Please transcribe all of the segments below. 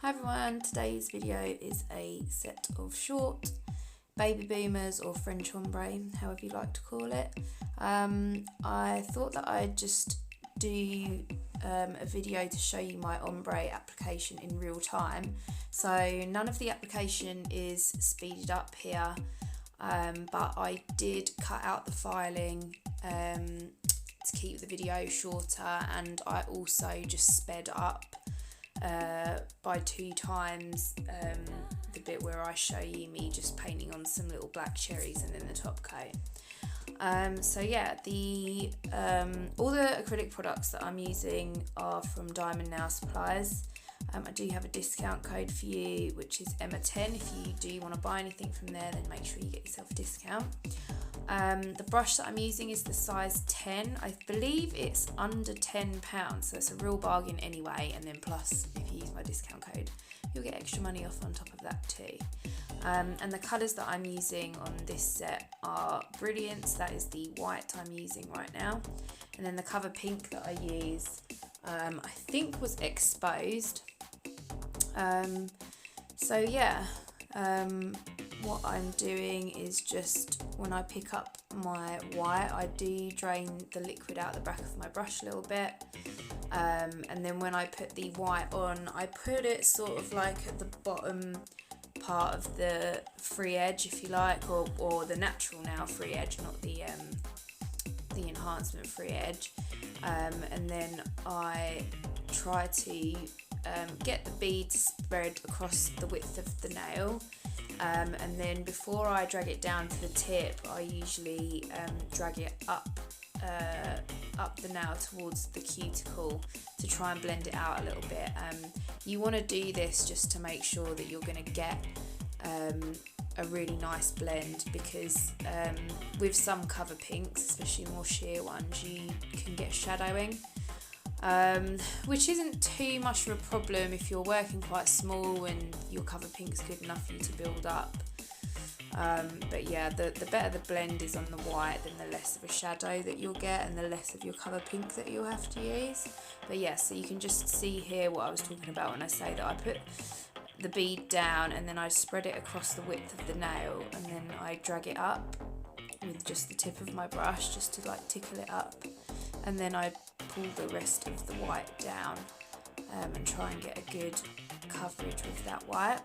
Hi everyone, today's video is a set of short baby boomers or French ombre, however you like to call it. I thought that I'd just do a video to show you my ombre application in real time. So none of the application is speeded up here, but I did cut out the filing to keep the video shorter, and I also just sped up by 2 times the bit where I show you me just painting on some little black cherries and then the top coat. So yeah, the all the acrylic products that I'm using are from Diamond Nail Supplies. I do have a discount code for you, which is Emma10. If you do want to buy anything from there, then make sure you get yourself a discount. The brush that I'm using is the size 10. I believe it's under £10, so it's a real bargain anyway, and then plus if you use my discount code you'll get extra money off on top of that too. And the colours that I'm using on this set are Brilliance, that is the white I'm using right now, and then the cover pink that I use I think was Exposed. So yeah, what I'm doing is just when I pick up my white, I do drain the liquid out the back of my brush a little bit, and then when I put the white on, I put it sort of like at the bottom part of the free edge, if you like, or the natural nail free edge, not the enhancement free edge, and then I try to get the bead spread across the width of the nail, and then before I drag it down to the tip, I usually drag it up the nail towards the cuticle to try and blend it out a little bit. You want to do this just to make sure that you're going to get a really nice blend, because with some cover pinks, especially more sheer ones, you can get shadowing, which isn't too much of a problem if you're working quite small and your cover pink's good enough for you to build up. But yeah, the better the blend is on the white, then the less of a shadow that you'll get and the less of your colour pink that you'll have to use. But yeah, so you can just see here what I was talking about when I say that I put the bead down and then I spread it across the width of the nail, and then I drag it up with just the tip of my brush just to like tickle it up, and then I pull the rest of the white down and try and get a good coverage with that white.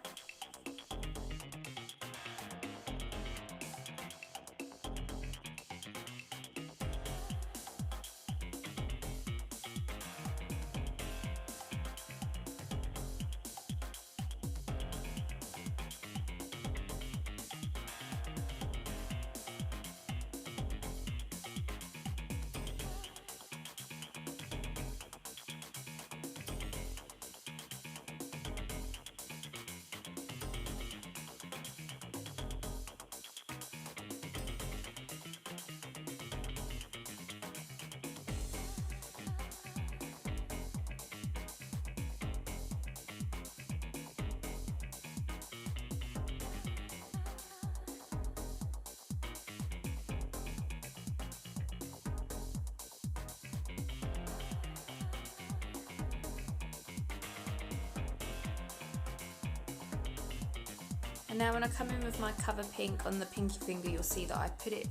And now when I come in with my cover pink on the pinky finger, you'll see that I put it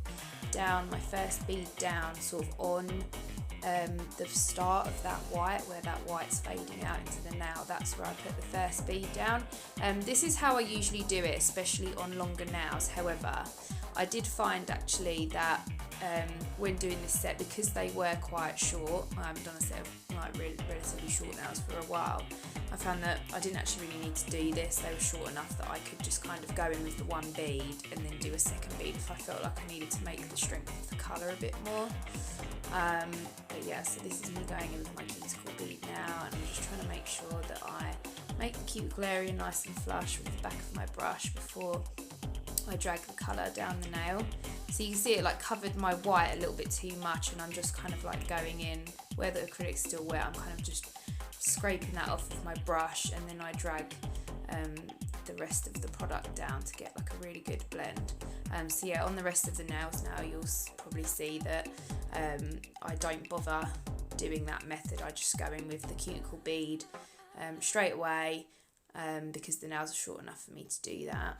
down, my first bead down, sort of on the start of that white, where that white's fading out into the nail. That's where I put the first bead down. This is how I usually do it, especially on longer nails. However, I did find actually that when doing this set, because they were quite short, I haven't done a set of like relatively short nails for a while, I found that I didn't actually really need to do this. They were short enough that I could just kind of go in with the one bead and then do a second bead if I felt like I needed to make the strength of the colour a bit more. But yeah, so this is me going in with my cuticle bead now, and I'm just trying to make sure that I make the cuticle area nice and flush with the back of my brush before I drag the colour down the nail. So you can see it like covered my white a little bit too much, and I'm just kind of like going in where the acrylic's still wet. I'm kind of just scraping that off with my brush, and then I drag the rest of the product down to get like a really good blend. So yeah, on the rest of the nails now, you'll probably see that I don't bother doing that method. I just go in with the cuticle bead straight away, because the nails are short enough for me to do that.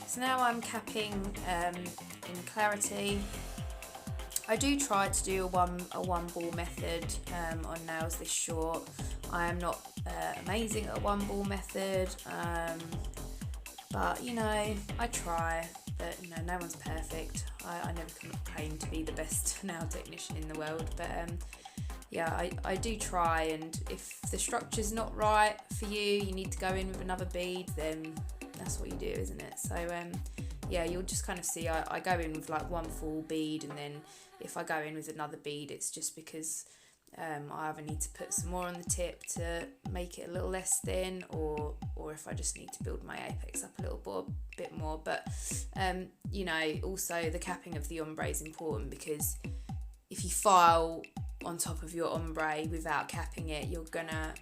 So now I'm capping in Clarity. I do try to do a one ball method on nails this short. I am not amazing at a one ball method, but you know, I try. But you know, no one's perfect. I never can claim to be the best nail technician in the world, but yeah, I do try, and if the structure's not right for you, you need to go in with another bead, then that's what you do, isn't it? So yeah, you'll just kind of see I go in with like one full bead, and then if I go in with another bead, it's just because I either need to put some more on the tip to make it a little less thin, or if I just need to build my apex up a little bit more. But you know, also the capping of the ombre is important, because if you file on top of your ombre without capping it, you're gonna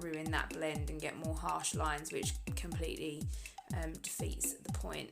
ruin that blend and get more harsh lines, which completely defeats the point.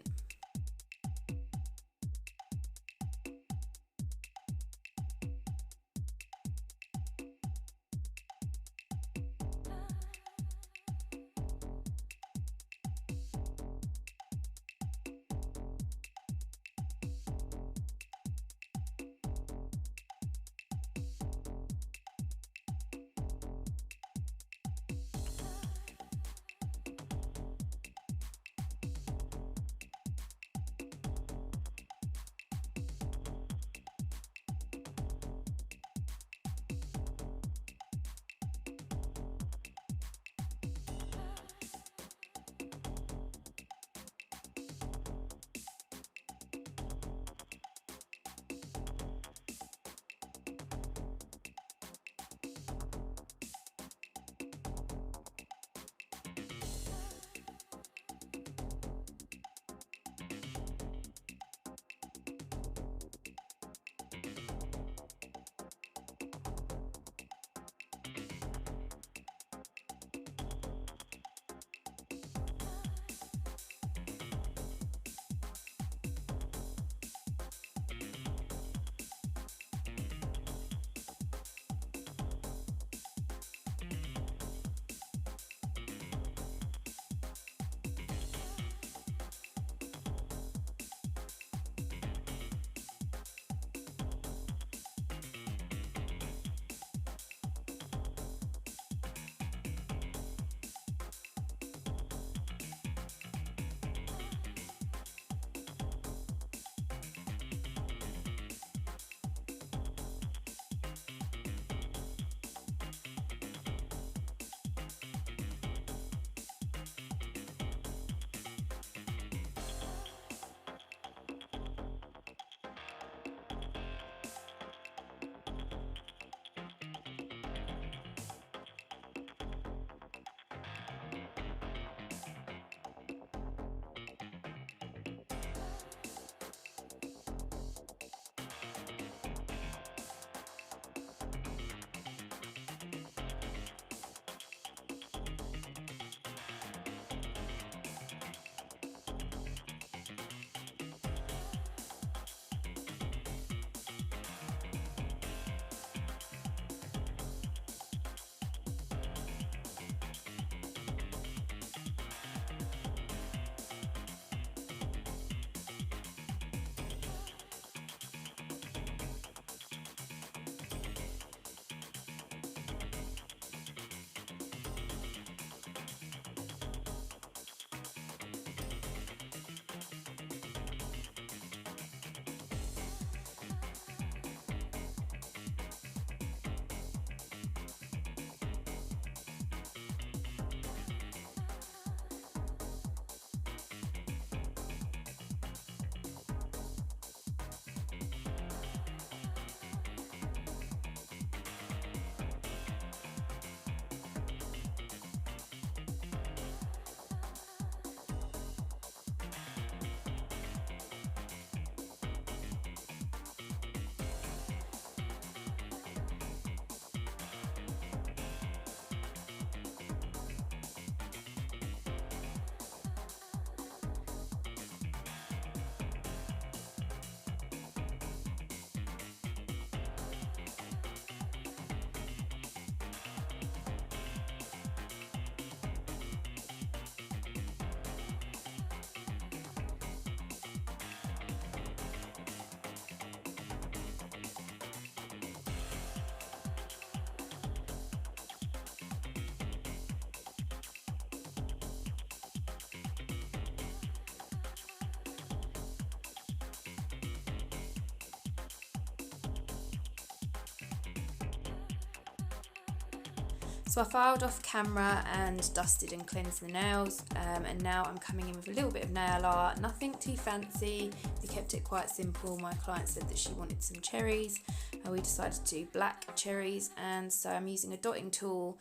So I filed off camera and dusted and cleansed the nails, and now I'm coming in with a little bit of nail art, nothing too fancy. We kept it quite simple. My client said that she wanted some cherries, and we decided to do black cherries, and so I'm using a dotting tool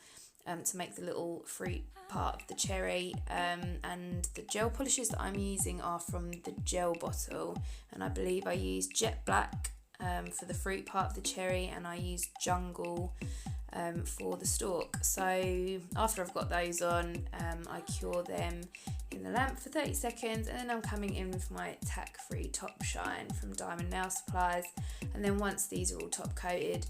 to make the little fruit part of the cherry, and the gel polishes that I'm using are from the gel bottle, and I believe I used jet black for the fruit part of the cherry, and I used jungle for the stalk. So after I've got those on, I cure them in the lamp for 30 seconds, and then I'm coming in with my tack free top shine from Diamond Nail Supplies, and then once these are all top coated,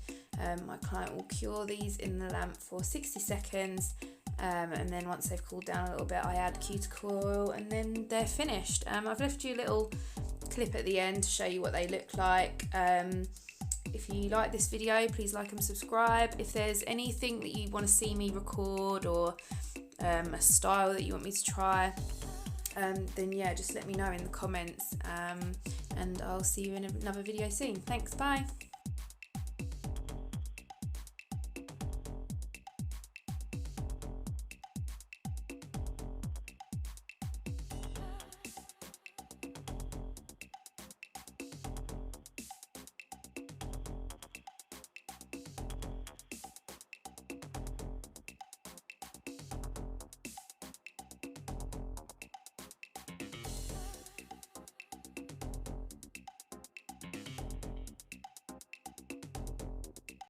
my client will cure these in the lamp for 60 seconds, and then once they've cooled down a little bit, I add cuticle oil, and then they're finished. I've left you a little clip at the end to show you what they look like. If you like this video, please like and subscribe. If there's anything that you want to see me record, or a style that you want me to try, then yeah, just let me know in the comments, and I'll see you in another video soon. Thanks, bye.